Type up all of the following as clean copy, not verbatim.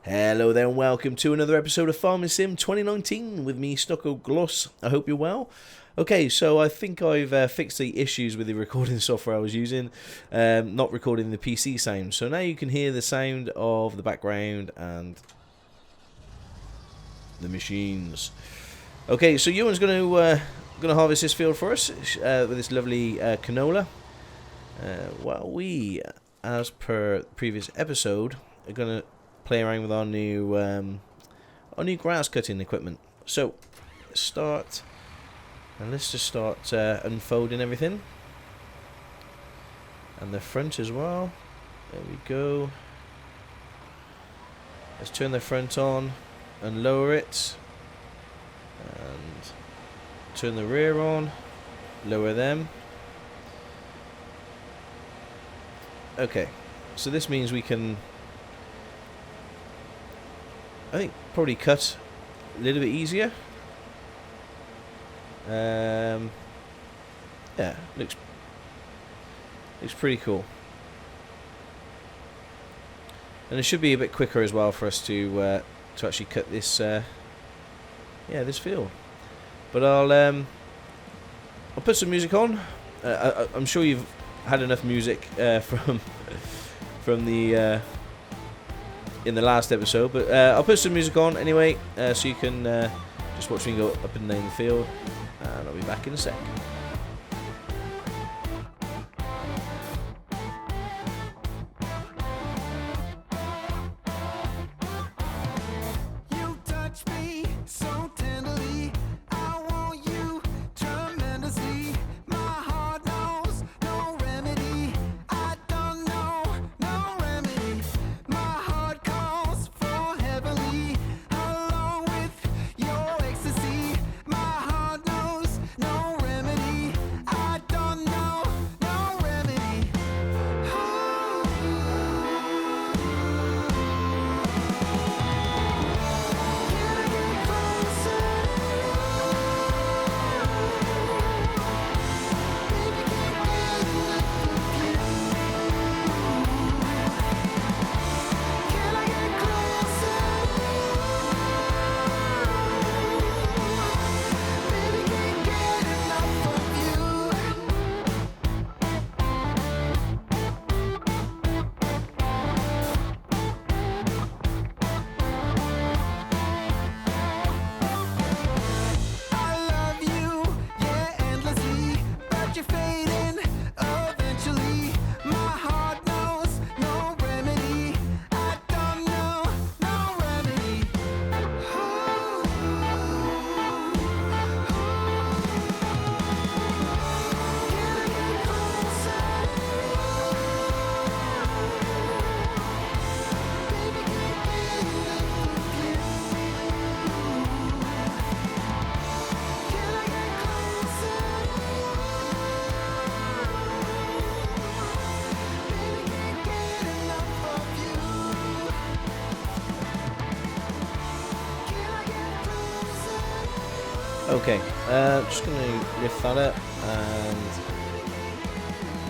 Hello there and welcome to another episode of Farming Sim 2019 with me, Stockoglaws. I hope you're well. Okay, so I think I've fixed the issues with the recording software I was using, not recording the PC sound. So now you can hear the sound of the background and the machines. Okay, so Ewan's going to harvest this field for us with this lovely canola. While we, as per previous episode, are going to play around with our new grass cutting equipment. So let's just start unfolding everything, and the front as well. There we go. Let's turn the front on and lower it, and turn the rear on, lower them. Okay, so this means we can, I think, probably cut a little bit easier. Yeah, looks pretty cool, and it should be a bit quicker as well for us to actually cut this this field. But I'll put some music on. I'm sure you've had enough music from the in the last episode, but I'll put some music on anyway, so you can just watch me go up and down the field, and I'll be back in a sec. Okay, just going to lift that up and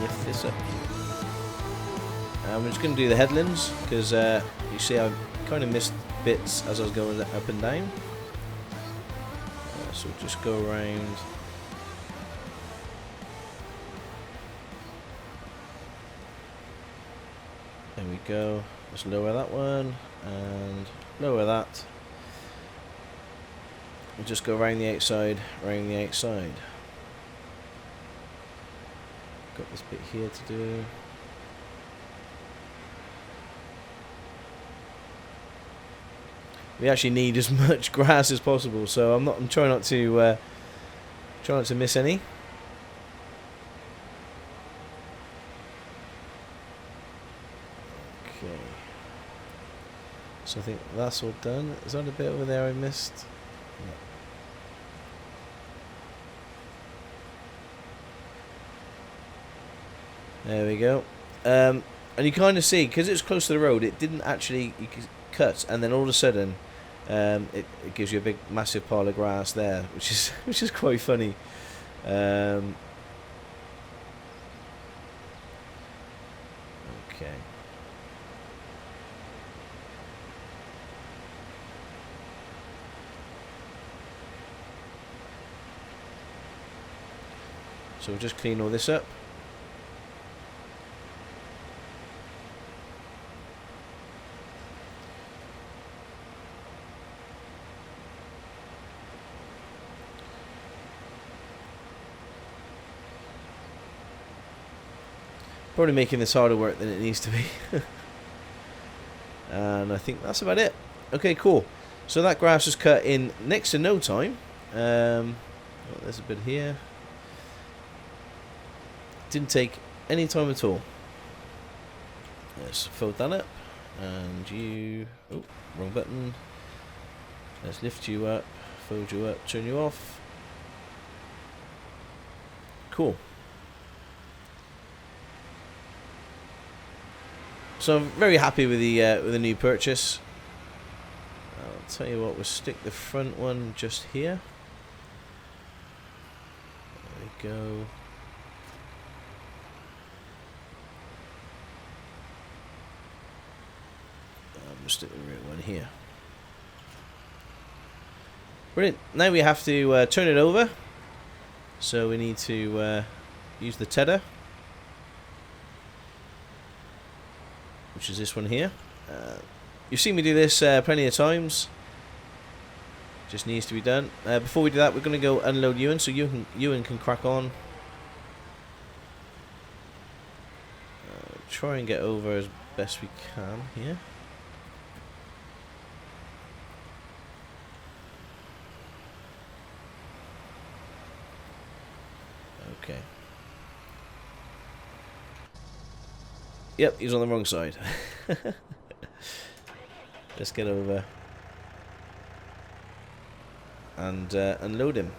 lift this up. I'm just going to do the headlands because you see I kind of missed bits as I was going up and down. So just go around. There we go. Just lower that one and lower that. We'll just go around the outside, around the outside. Got this bit here to do. We actually need as much grass as possible, so I'm trying not to miss any. Okay. So I think that's all done. Is that a bit over there I missed? There we go. And you kind of see, because it's close to the road, it didn't actually cut, and then all of a sudden it gives you a big massive pile of grass there, which is quite funny. Okay. So we'll just clean all this up. Probably making this harder work than it needs to be. And I think that's about it. Okay, cool. So that grass was cut in next to no time. Oh, there's a bit here. Didn't take any time at all. Let's fold that up. And you... Oh, wrong button. Let's lift you up, fold you up, turn you off. Cool. So I'm very happy with the new purchase. I'll tell you what, we'll stick the front one just here. There we go. We'll stick the rear one here. Brilliant. Now we have to turn it over. So we need to use the tedder, which is this one here. You've seen me do this plenty of times. Just needs to be done. Before we do that, we're going to go unload Ewan, so Ewan can crack on. Try and get over as best we can here. Okay. Yep, he's on the wrong side. Let's get over and unload him.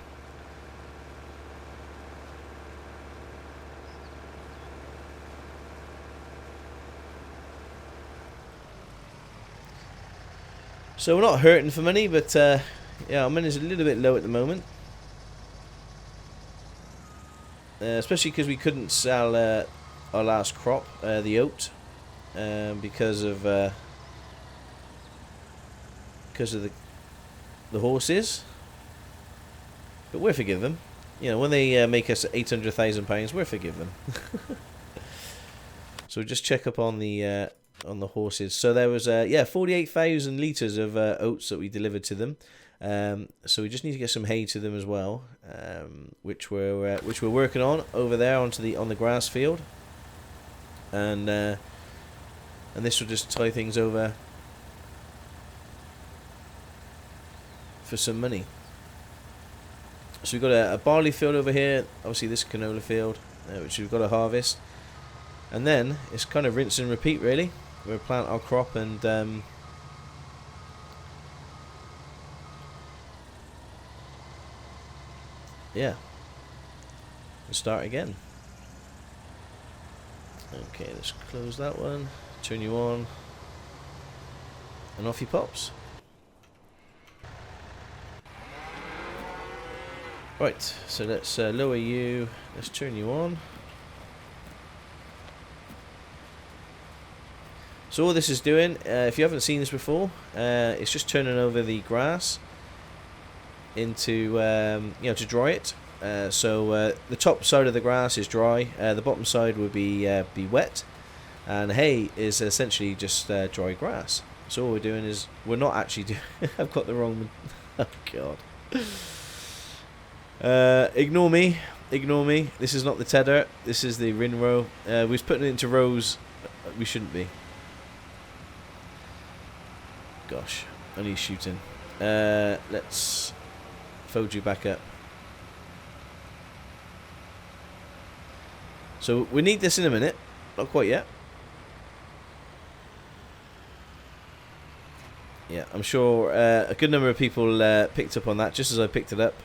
So we're not hurting for money, but yeah, our money's a little bit low at the moment. Especially because we couldn't sell our last crop, the oat, because of the horses. But we're forgive them. You know, when they make us £800,000, we're forgive them. So we'll just check up on the horses. So there was 48,000 litres of oats that we delivered to them. So we just need to get some hay to them as well, which we're working on over there on the grass field, and this will just tie things over for some money. So we've got a barley field over here, obviously this canola field, which we've got to harvest, and then it's kind of rinse and repeat really. We'll plant our crop and yeah, we'll start again. Okay, let's close that one, turn you on, and off he pops. Right, so let's lower you, let's turn you on. So all this is doing, if you haven't seen this before, it's just turning over the grass into, to dry it. So the top side of the grass is dry, the bottom side would be wet, and hay is essentially just dry grass. So all we're doing is, we're not actually doing, I've got the wrong, oh god. Ignore me, this is not the tedder, this is the rin row. We was putting it into rows we shouldn't be. Gosh, only shooting. Let's fold you back up. So we need this in a minute, not quite yet. Yeah, I'm sure a good number of people picked up on that just as I picked it up.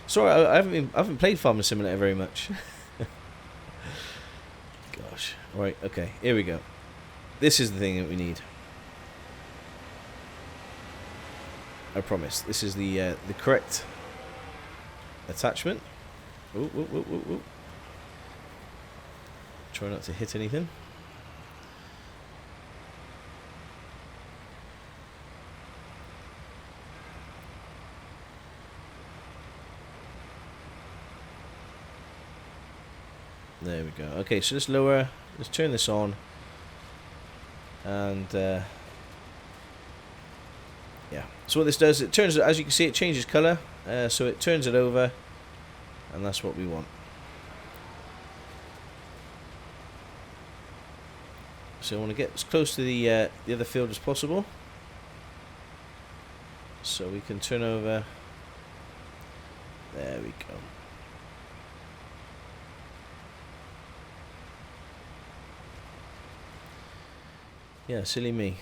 Sorry, I haven't played Farming Simulator very much. Gosh. Right, okay, here we go. This is the thing that we need. I promise. This is the correct attachment. Ooh, ooh, ooh, ooh, ooh. Try not to hit anything. There we go. Okay, so let's lower. Let's turn this on. And yeah. So what this does, it turns, as you can see, it changes colour. So it turns it over, and that's what we want. So I want to get as close to the other field as possible, so we can turn over. There we go. Yeah, silly me.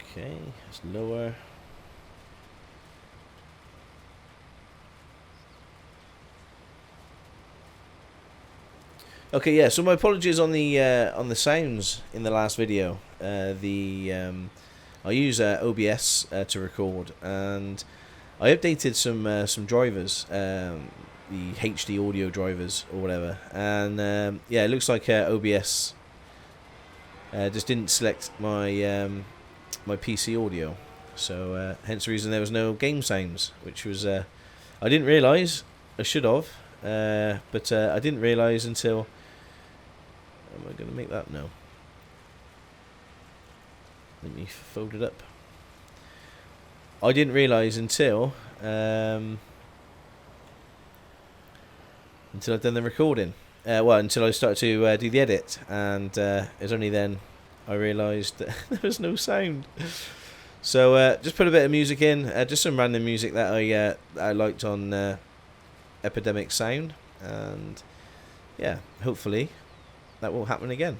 Okay, let's lower. Okay, yeah. So my apologies on the sounds in the last video. I use OBS to record, and I updated some drivers, the HD audio drivers or whatever, and yeah, it looks like OBS just didn't select my my PC audio, so hence the reason there was no game sounds, which was I didn't realise. I should have, but I didn't realise until. Am I going to make that? No. Let me fold it up. I didn't realise until I'd done the recording. Well, until I started to do the edit, and it was only then I realised that there was no sound. So just put a bit of music in, just some random music that I liked on Epidemic Sound, and yeah, hopefully that won't happen again.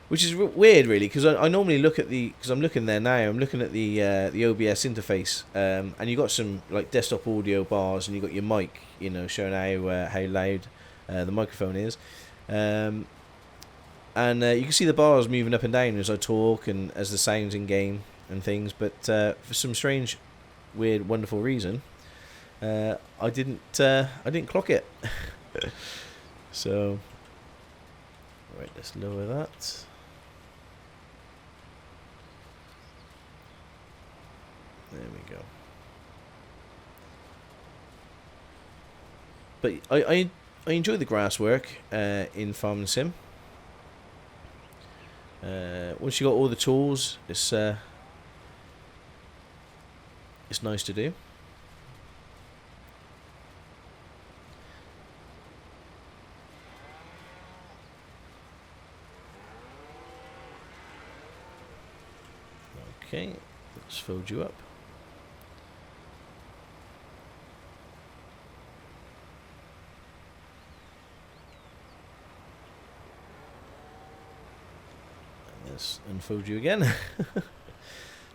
Which is weird, really, because I normally look at because I'm looking there now. I'm looking at the OBS interface, and you got some like desktop audio bars, and you got your mic, you know, showing how loud the microphone is, and you can see the bars moving up and down as I talk and as the sounds in game and things. But for some strange, weird, wonderful reason, I didn't clock it. So. Right, let's lower that. There we go. But I enjoy the grass work in Farming Sim. Once you got all the tools, it's nice to do. Okay, let's fold you up. And let's unfold you again.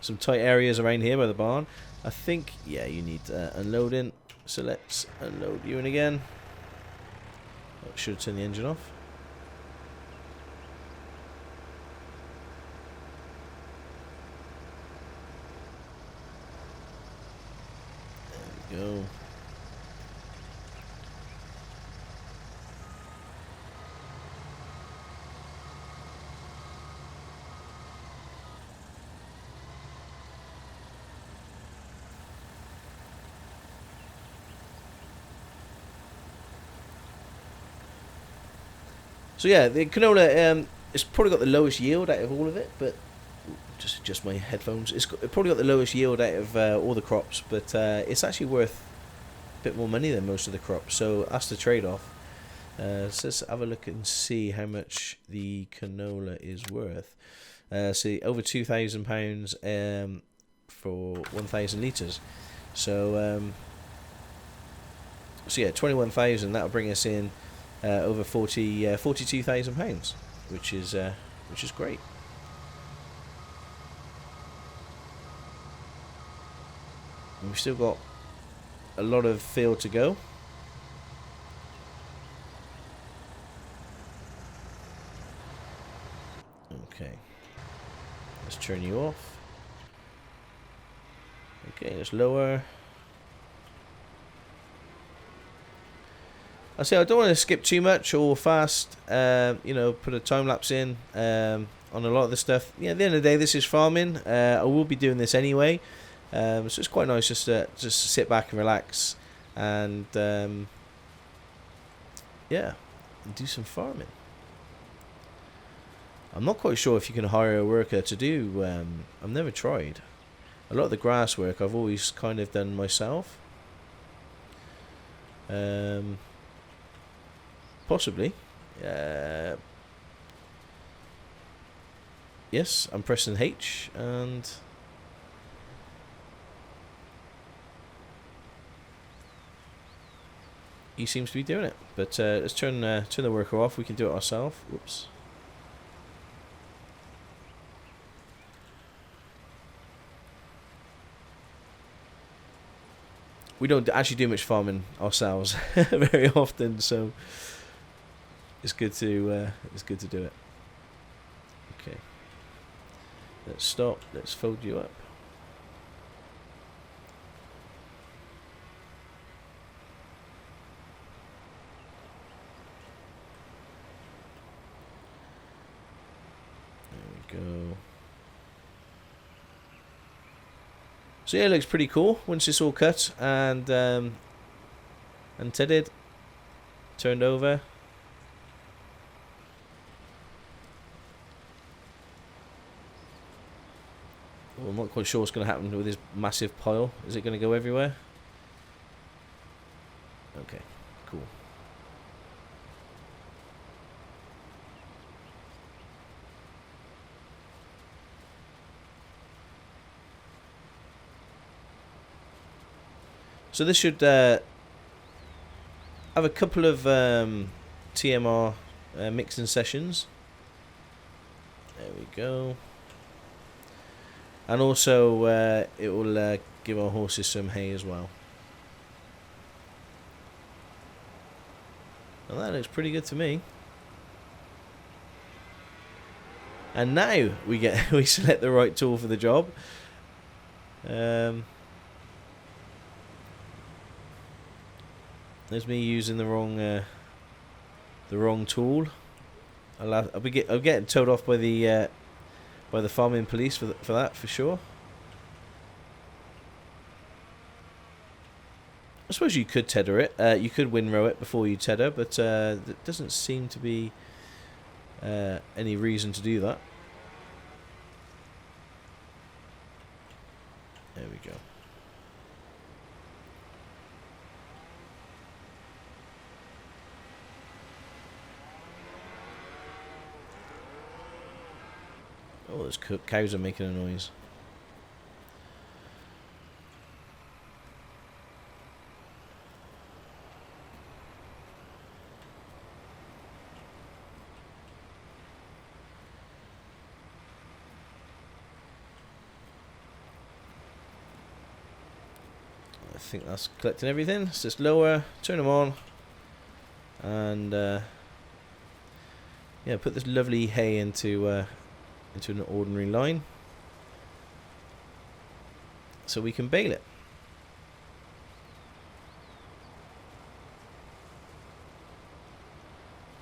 Some tight areas around here by the barn. I think, yeah, you need unloading. So let's unload you in again. Oh, should turn the engine off. Go. So yeah, the canola it's probably got the lowest yield out of all of it, but just adjust my headphones. It's probably got the lowest yield out of all the crops, but it's actually worth a bit more money than most of the crops, so that's the trade-off. So let's have a look and see how much the canola is worth. See, over £2,000 for 1,000 litres. So yeah, 21,000. That'll bring us in over £42,000, which is great. And we've still got a lot of field to go. Okay, let's turn you off. Okay, let's lower. I say I don't want to skip too much or fast. You know, put a time lapse in. on a lot of the stuff. Yeah, at the end of the day, this is farming. I will be doing this anyway, so it's quite nice just to sit back and relax, and yeah, and do some farming. I'm not quite sure if you can hire a worker to do. I've never tried. A lot of the grass work I've always kind of done myself. Possibly. Yes, I'm pressing H, and he seems to be doing it. But let's turn the worker off. We can do it ourselves. Whoops. We don't actually do much farming ourselves very often, so it's good to do it. Okay. Let's stop. Let's fold you up. There we go. So yeah, it looks pretty cool once it's all cut and tedded, turned over. Well, I'm not quite sure what's going to happen with this massive pile. Is it going to go everywhere? Okay, cool. So this should have a couple of TMR mixing sessions. There we go. And also it will give our horses some hay as well. Well, that looks pretty good to me. And now we select the right tool for the job. There's me using the wrong tool. I'll get towed off by the farming police for that for sure. I suppose you could tedder it. You could windrow it before you tedder, but there doesn't seem to be any reason to do that. There we go. Oh, those cows are making a noise. I think that's collecting everything. Let's just lower, turn them on, and yeah, put this lovely hay into an ordinary line so we can bale it.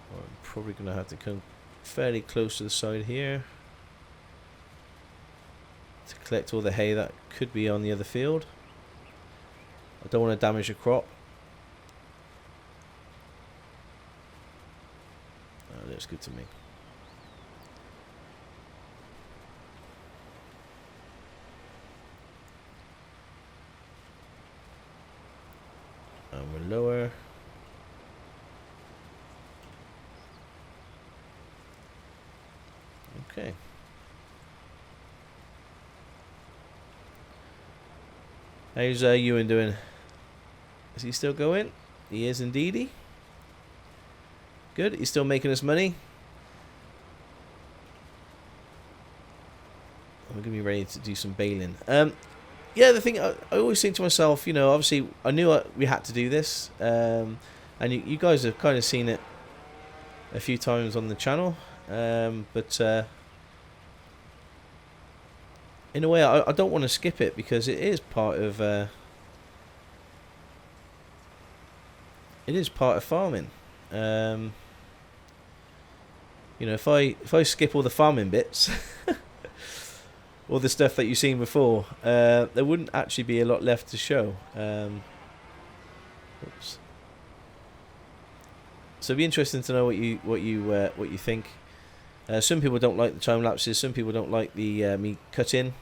Well, I'm probably going to have to come fairly close to the side here to collect all the hay that could be on the other field. I don't want to damage the crop. That looks good to me. And we're lower. Okay. How's Ewan doing? Is he still going? He is indeedy. Good. He's still making us money. We're going to be ready to do some baling. Yeah, the thing, I always think to myself, you know, obviously I knew we had to do this, and you guys have kind of seen it a few times on the channel, but in a way I don't want to skip it because it is part of farming. You know, if I skip all the farming bits, all the stuff that you've seen before, there wouldn't actually be a lot left to show. Oops. So it'd be interesting to know what you think. Some people don't like the time lapses. Some people don't like the me cutting.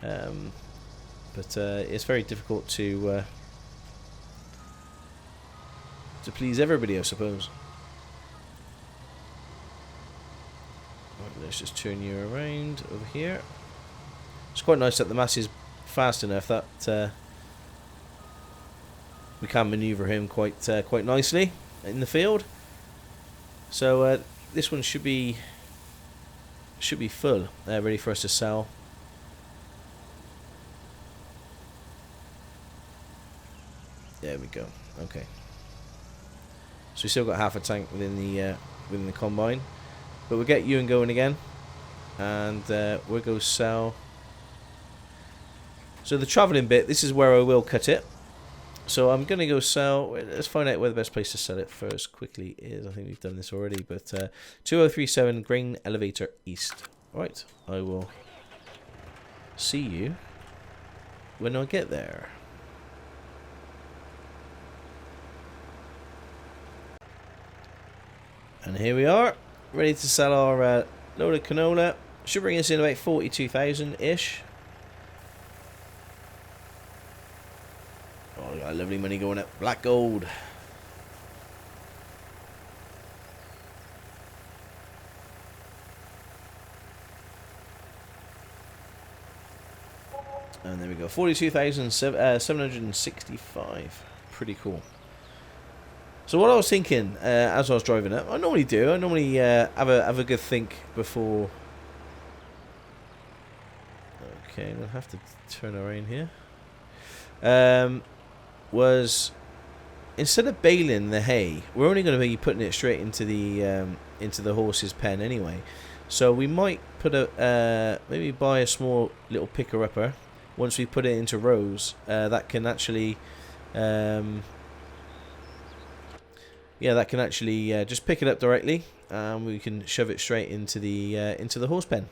But it's very difficult to please everybody, I suppose. Right, let's just turn you around over here. It's quite nice that the Massey is fast enough that we can manoeuvre him quite nicely in the field. So this one should be full, ready for us to sell. There we go. Okay. So we still got half a tank within the combine, but we'll get Ewan going again, and we'll go sell. So the travelling bit, this is where I will cut it. So I'm going to go sell. Let's find out where the best place to sell it first quickly is. I think we've done this already, but 2037 Grain Elevator East. Right, I will see you when I get there. And here we are, ready to sell our load of canola. Should bring us in about 42,000-ish. Oh, we got lovely money going up. Black gold. And there we go, 42,765. Pretty cool. So what I was thinking as I was driving up, I normally have a good think before. Okay, we'll have to turn around here. Was instead of baling the hay, we're only going to be putting it straight into the horse's pen anyway. So we might put maybe buy a small little picker upper. Once we put it into rows, that can actually. That can actually just pick it up directly, and we can shove it straight into the horse pen.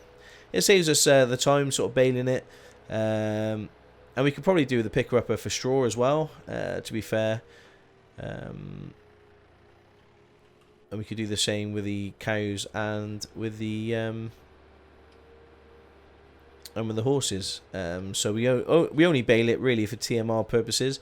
It saves us the time sort of baling it, and we could probably do the picker upper for straw as well. To be fair, and we could do the same with the cows and with the horses. So we only bale it really for TMR purposes.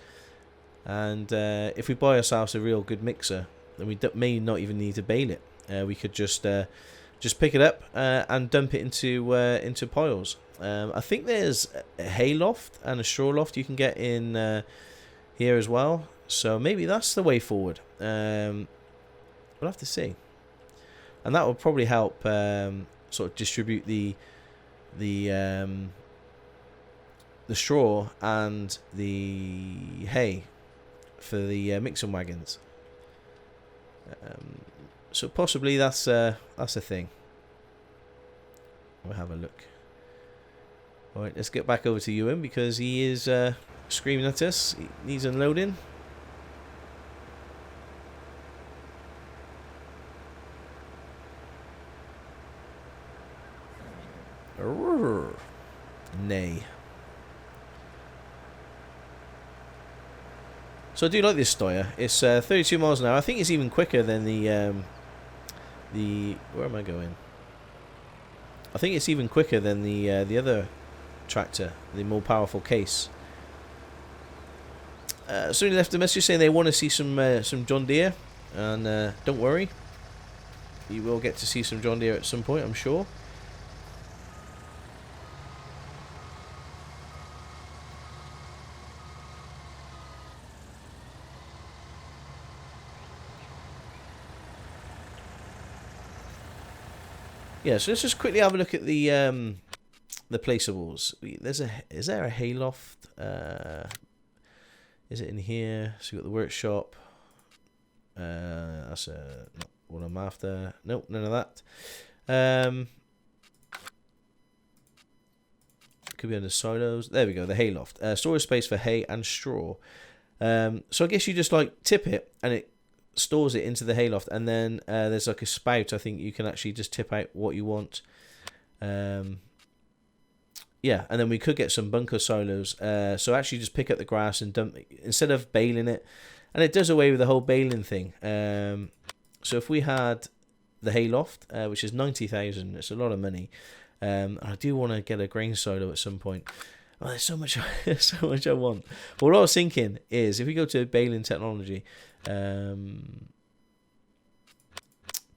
And if we buy ourselves a real good mixer, then we may not even need to bale it. We could just pick it up and dump it into piles. I think there's a hay loft and a straw loft you can get in here as well. So maybe that's the way forward. We'll have to see, and that will probably help sort of distribute the straw and the hay for the mixing wagons. So possibly that's a thing. We'll have a look. Alright, let's get back over to Ewan because he is screaming at us. He needs unloading. Nay. So I do like this Steyr. It's 32 miles an hour. I think it's even quicker than the where am I going? I think it's even quicker than the other tractor, the more powerful Case. Somebody left a message saying they want to see some John Deere, and don't worry, you will get to see some John Deere at some point, I'm sure. Yeah, so let's just quickly have a look at the placeables. Is there a hayloft? Is it in here? So you got the workshop. That's not what I'm after. Nope, none of that. Could be under silos. There we go. The hayloft. Storage space for hay and straw. So I guess you just like tip it, and it stores it into the hayloft, and then there's like a spout. I think you can actually just tip out what you want. Yeah, and then we could get some bunker silos. So actually just pick up the grass and dump it, instead of baling it. And it does away with the whole baling thing. So if we had the hayloft, which is 90,000, it's a lot of money. I do want to get a grain silo at some point. Oh, there's so much, so much I want. But what I was thinking is, if we go to baling technology,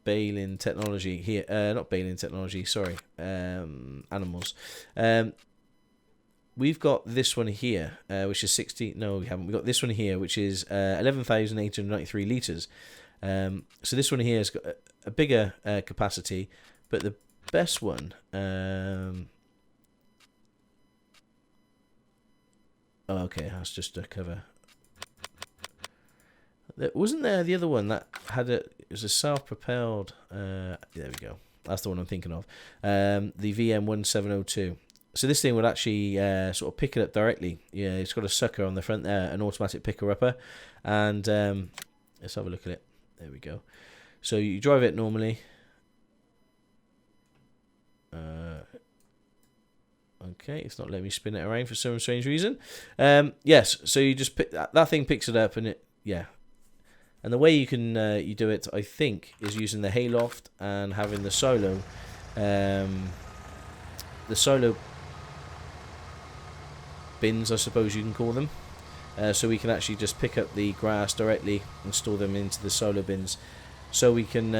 baling technology here, not baling technology, sorry, animals. We've got this one here, which is 60. No, we haven't. We've got this one here, which is 11,893 litres. So this one here has got a bigger capacity, but the best one. Oh, okay, that's just a cover. Wasn't there the other one that had it was a self-propelled? There we go. That's the one I'm thinking of. The VM1702. So this thing would actually sort of pick it up directly. Yeah, it's got a sucker on the front there, an automatic picker-upper. And let's have a look at it. There we go. So you drive it normally. Okay, it's not letting me spin it around for some strange reason. Yes, so you just pick that thing picks it up, and it and the way you can you do it, I think, is using the hayloft and having the silo bins, I suppose you can call them. So we can actually just pick up the grass directly and store them into the silo bins. So we can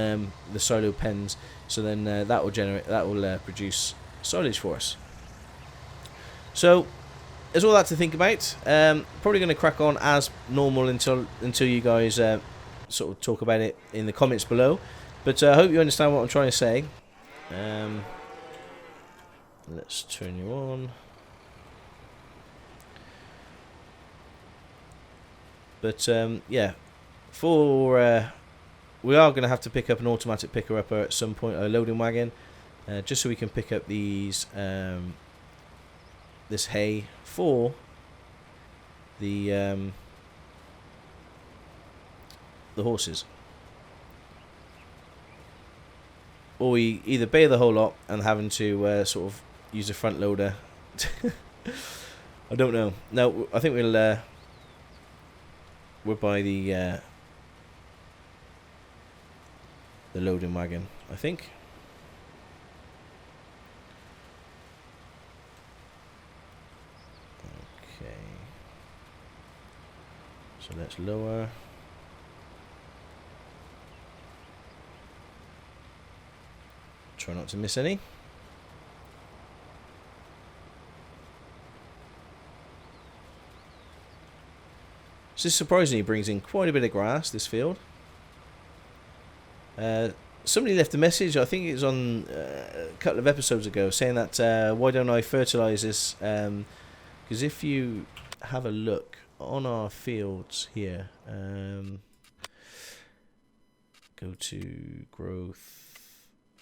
the silo pens. So then that will produce silage for us. So there's all that to think about. Probably going to crack on as normal until you guys sort of talk about it in the comments below. But I hope you understand what I'm trying to say. Let's turn you on. But yeah, we are going to have to pick up an automatic picker-upper at some point, a loading wagon, just so we can pick up these this hay for the horses. Or we either bale the whole lot and having to sort of use a front loader. I don't know. No, I think we'll buy the loading wagon, I think. Okay. So let's lower. Try not to miss any. So this surprisingly brings in quite a bit of grass, this field. Somebody left a message, I think it was on a couple of episodes ago, saying that why don't I fertilise this? Because if you have a look on our fields here, go to growth,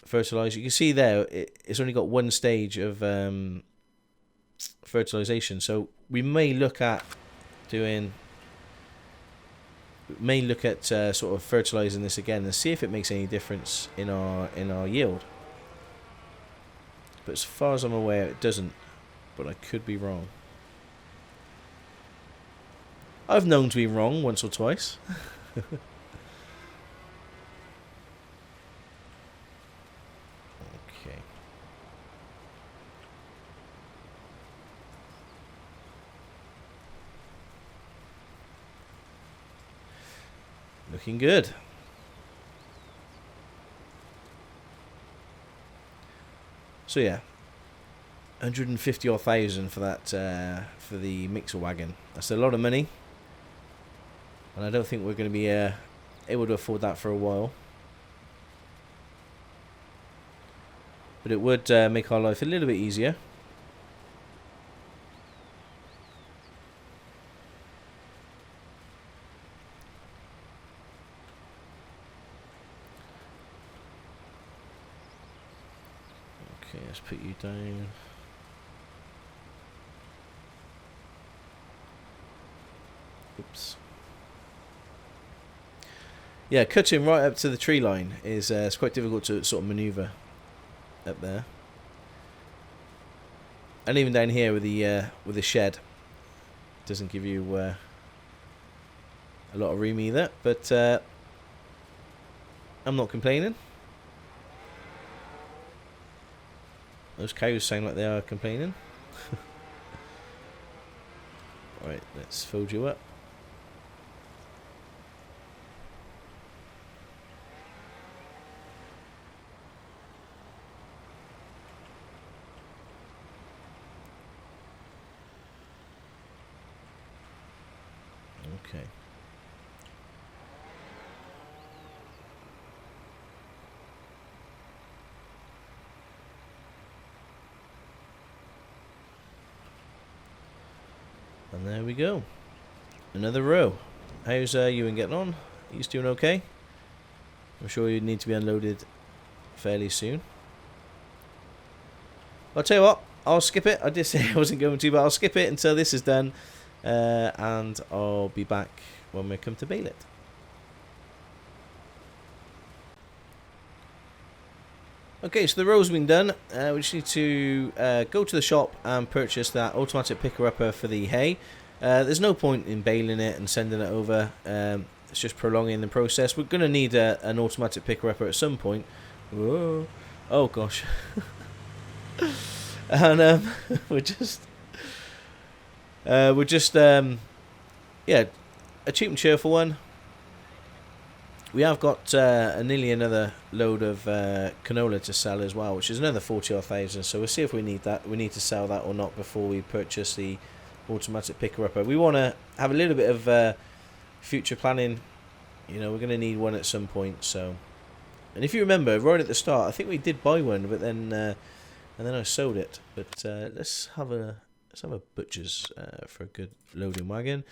fertilise. You can see there it's only got one stage of fertilisation. So we may look at sort of fertilizing this again and see if it makes any difference in our yield. But as far as I'm aware, it doesn't. But I could be wrong. I've known to be wrong once or twice. Okay. Looking good. So yeah, 150,000 for that for the mixer wagon. That's a lot of money, and I don't think we're going to be able to afford that for a while. But it would make our life a little bit easier. Okay, let's put you down. Oops. Yeah, cutting right up to the tree line is it's quite difficult to sort of manoeuvre up there. And even down here with the shed, doesn't give you a lot of room either. But I'm not complaining. Those cows sound like they are complaining. Right, let's fold you up. Okay. And there we go. Another row. How's Ewan getting on? He's doing okay? I'm sure you need to be unloaded fairly soon. I'll tell you what, I'll skip it. I did say I wasn't going to, but I'll skip it until this is done. And I'll be back when we come to bale it. Okay, so the row's been done. We just need to go to the shop and purchase that automatic picker-upper for the hay. There's no point in baling it and sending it over. It's just prolonging the process. We're going to need an automatic picker-upper at some point. Whoa. Oh, gosh. And we're just yeah, a cheap and cheerful one. We have got nearly another load of canola to sell as well, which is another 40,000. So we'll see if we need that. We need to sell that or not before we purchase the automatic picker-upper. We want to have a little bit of future planning. You know, we're going to need one at some point. So, and if you remember, right at the start, I think we did buy one, but then and then I sold it. But let's have a butcher's for a good loading wagon.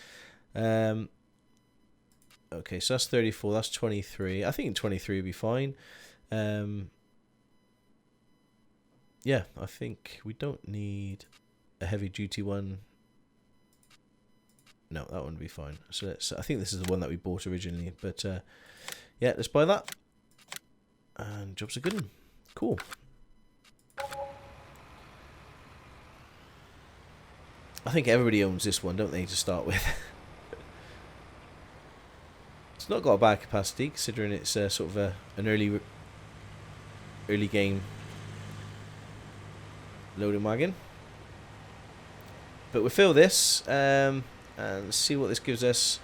Okay, so that's 34, that's 23. I think 23 would be fine. Yeah, I think we don't need a heavy duty one. No, that one would be fine. So I think this is the one that we bought originally. But yeah, let's buy that. And jobs are good one. Cool. I think everybody owns this one, don't they, to start with? It's not got a bad capacity, considering it's sort of an early game loading wagon. But we'll fill this and see what this gives us.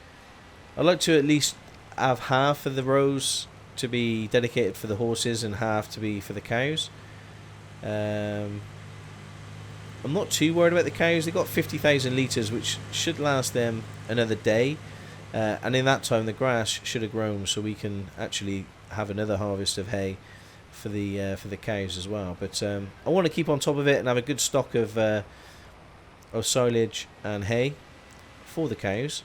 I'd like to at least have half of the rows to be dedicated for the horses and half to be for the cows. I'm not too worried about the cows. They've got 50,000 litres, which should last them another day. And in that time, the grass should have grown, so we can actually have another harvest of hay for the cows as well. But I want to keep on top of it and have a good stock of silage and hay for the cows.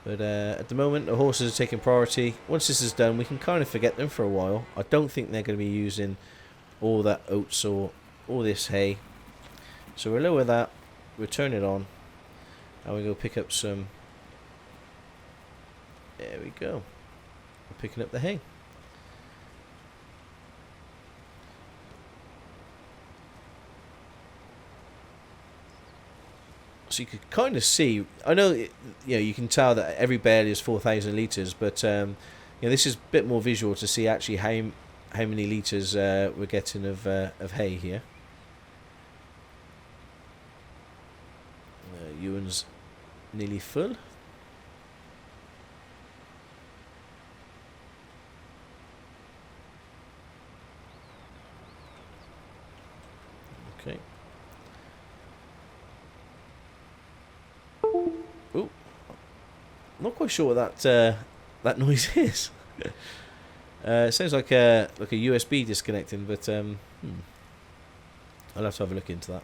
But at the moment, the horses are taking priority. Once this is done, we can kind of forget them for a while. I don't think they're going to be using all that oats or all this hay. So we'll lower that, we'll turn it on, and we'll go pick up some. There we go. We're picking up the hay. So you could kind of see. I know, you can tell that every bale is 4,000 litres, but this is a bit more visual to see actually how many litres we're getting of hay here. Ewan's nearly full. Okay. Oh, not quite sure what that noise is. It sounds like a USB disconnecting, but I'll have to have a look into that.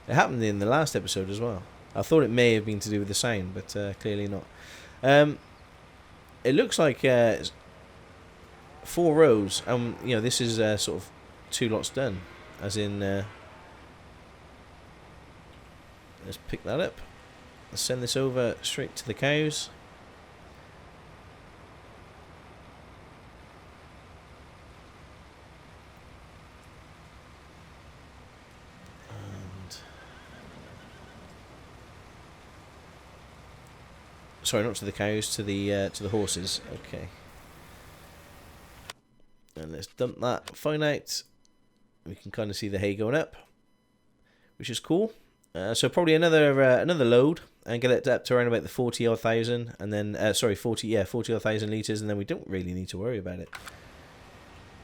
It happened in the last episode as well. I thought it may have been to do with the sound, but clearly not. It looks like 4 rows. This is sort of 2 lots done, as in. Let's pick that up. Let's send this over straight to the cows. Sorry, not to the cows, to the horses. Okay. And let's dump that fine out. We can kind of see the hay going up, which is cool. So probably another load and get it up to around about the 40 odd thousand, and then 40 odd thousand litres, and then we don't really need to worry about it.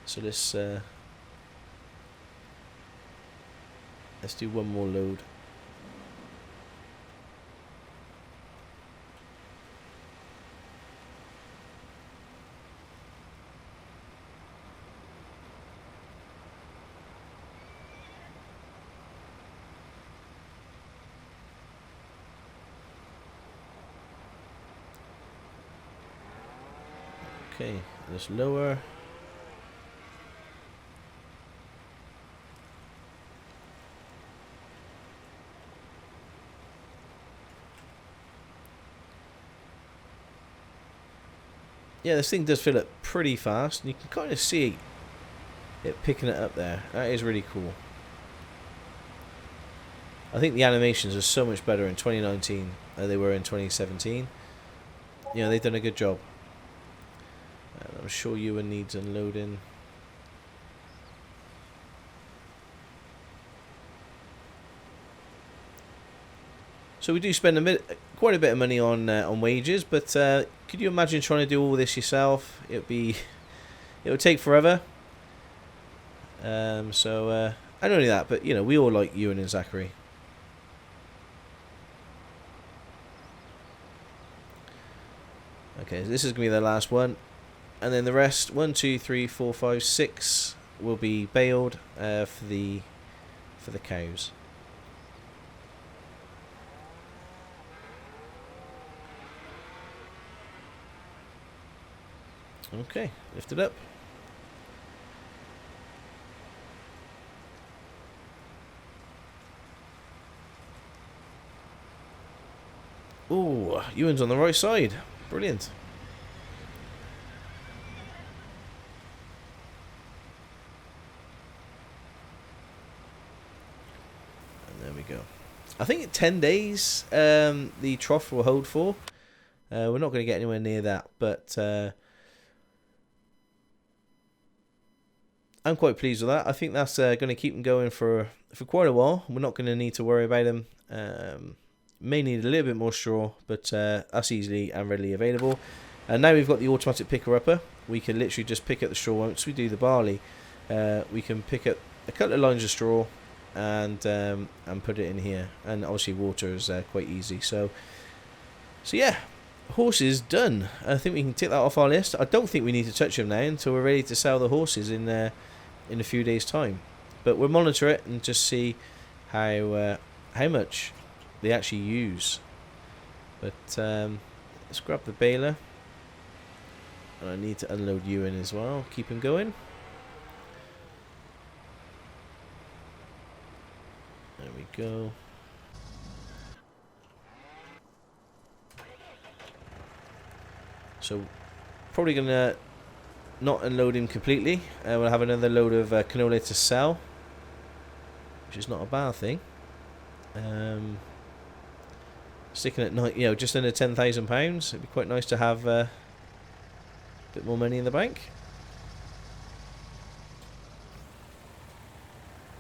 So let's do one more load. Okay, let's lower. Yeah, this thing does fill up pretty fast, and you can kind of see it picking it up there. That is really cool. I think the animations are so much better in 2019 than they were in 2017. You know, they've done a good job. I'm sure Ewan needs unloading. So we do spend quite a bit of money on wages, but could you imagine trying to do all this yourself? It would take forever. And not only that, but you know, we all like Ewan and Zachary. Okay, so this is gonna be the last one, and then the rest, 1, 2, 3, 4, 5, 6, will be baled for the cows. Okay, lift it up. Ooh, Ewan's on the right side. Brilliant. And there we go. I think 10 days the trough will hold for. We're not going to get anywhere near that, but I'm quite pleased with that. I think that's going to keep them going for quite a while. We're not going to need to worry about them. May need a little bit more straw, but that's easily and readily available. And now we've got the automatic picker-upper. We can literally just pick up the straw. Once we do the barley, we can pick up a couple of lines of straw and put it in here. And obviously water is quite easy. So yeah, horses done. I think we can tick that off our list. I don't think we need to touch them now until we're ready to sell the horses in a few days' time. But we'll monitor it and just see how much they actually use. But let's grab the baler, and I need to unload Ewan as well. Keep him going. There we go. So probably gonna not unload him completely. We'll have another load of canola to sell, which is not a bad thing. Sticking at night, you know, just under £10,000. It'd be quite nice to have a bit more money in the bank.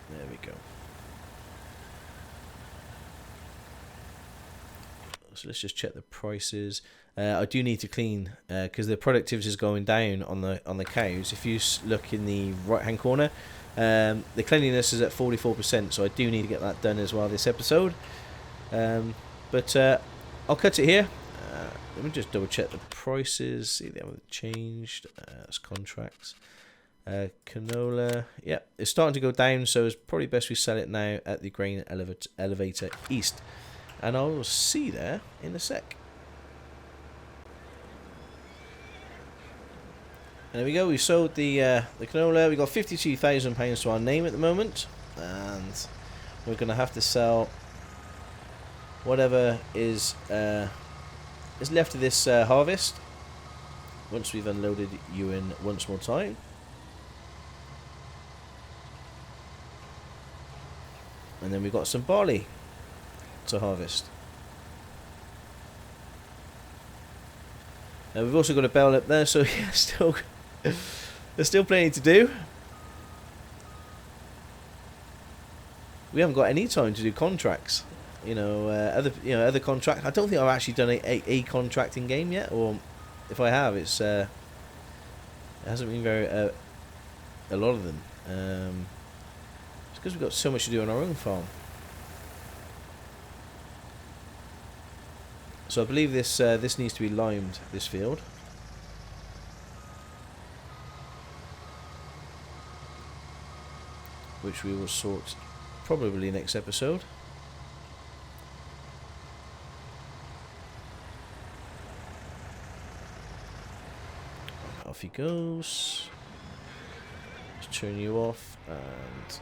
There we go. So let's just check the prices. I do need to clean because the productivity is going down on the cows. If you look in the right hand corner, the cleanliness is at 44%. So I do need to get that done as well this episode. But I'll cut it here. Let me just double check the prices. See, they haven't changed. That's contracts. Canola. Yeah, it's starting to go down, so it's probably best we sell it now at the grain elevator east. And I'll see you there in a sec. And there we go. We sold the canola. We got £52,000 to our name at the moment, and we're going to have to sell whatever is left of this harvest once we've unloaded Ewan once more time. And then we've got some barley to harvest. We've also got a bale up there, so yeah, there's still plenty to do. We haven't got any time to do contracts. Other contract. I don't think I've actually done a contracting game yet, or if I have, it hasn't been very a lot of them. It's because we've got so much to do on our own farm. So I believe this needs to be limed, this field. Which we will sort probably next episode. Off he goes. Let's turn you off and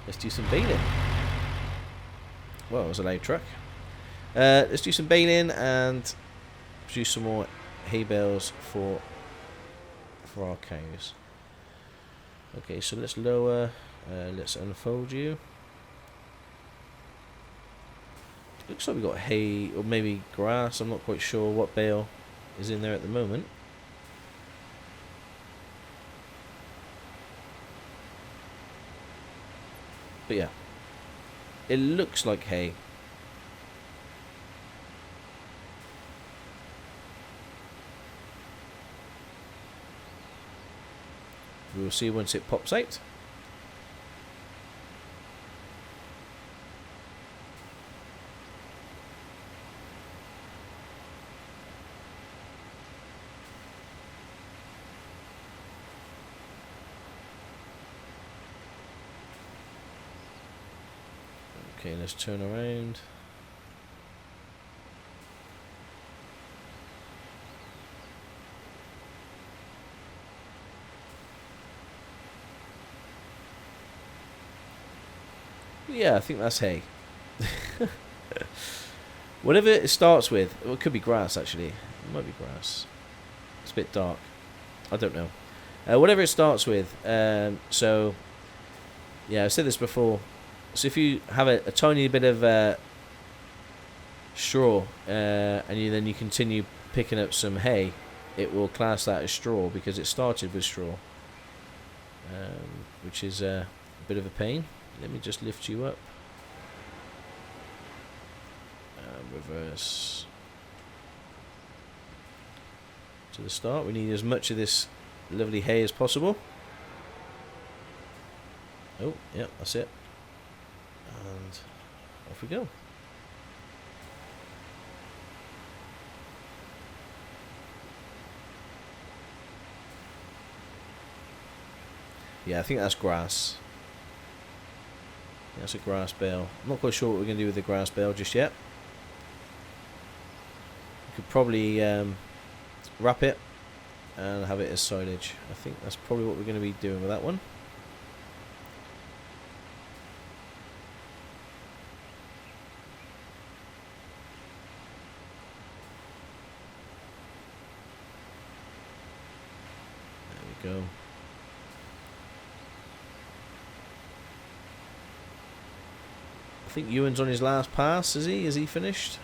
let's do some baling. Well, it was a loud truck. Let's do some baling and produce some more hay bales for our cows. Okay, so let's lower. Let's unfold you. Looks like we've got hay or maybe grass. I'm not quite sure what bale is in there at the moment. But yeah, it looks like hay. We will see once it pops out. Okay, let's turn around. Yeah, I think that's hay. Whatever it starts with, well, it could be grass actually. It might be grass. It's a bit dark. I don't know. Whatever it starts with. So, yeah, I've said this before. So if you have a tiny bit of straw and then you continue picking up some hay, it will class that as straw because it started with straw, which is a bit of a pain. Let me just lift you up. Reverse to the start. We need as much of this lovely hay as possible. Oh, yeah, that's it. And off we go. Yeah, I think that's grass. That's a grass bale. I'm not quite sure what we're going to do with the grass bale just yet. We could probably wrap it and have it as silage. I think that's probably what we're going to be doing with that one. There we go. I think Ewan's on his last pass, is he? Is he finished?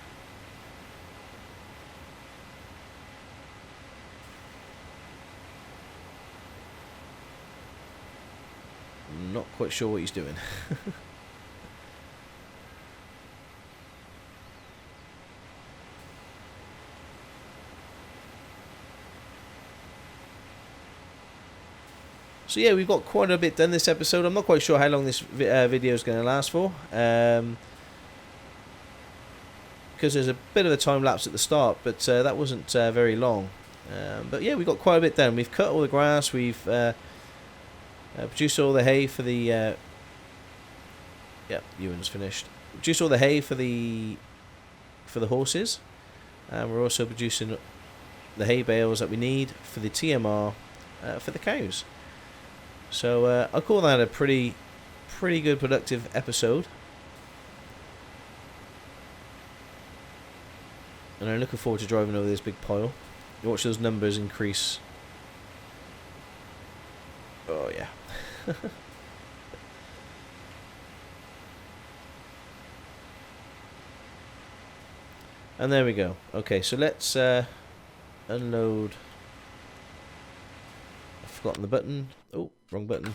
I'm not quite sure what he's doing. So yeah, we've got quite a bit done this episode. I'm not quite sure how long this video is going to last for. Because there's a bit of a time lapse at the start, but that wasn't very long. But yeah, we've got quite a bit done. We've cut all the grass. We've produced all the hay for the... yeah, Ewan's finished. Produced all the hay for the horses. And we're also producing the hay bales that we need for the TMR for the cows. So I call that a pretty good productive episode. And I'm looking forward to driving over this big pile. You watch those numbers increase. Oh yeah. And there we go. Okay, so let's unload. I've forgotten the button. Oh, wrong button.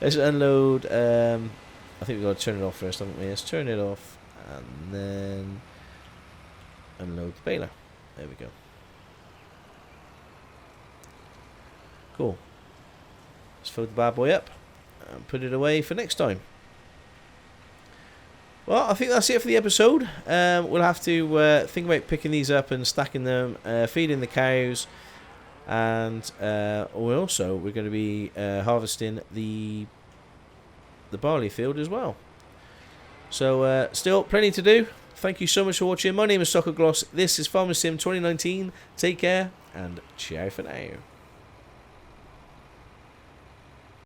Let's unload. I think we've got to turn it off first, haven't we? Let's turn it off and then unload the baler. There we go. Cool. Let's fold the bad boy up and put it away for next time. Well, I think that's it for the episode. We'll have to think about picking these up and stacking them, feeding the cows, and we're going to be harvesting the barley field as well. So still plenty to do. Thank you so much for watching. My name is Stockoglaws. This is Farmer Sim 2019. Take care and ciao for now.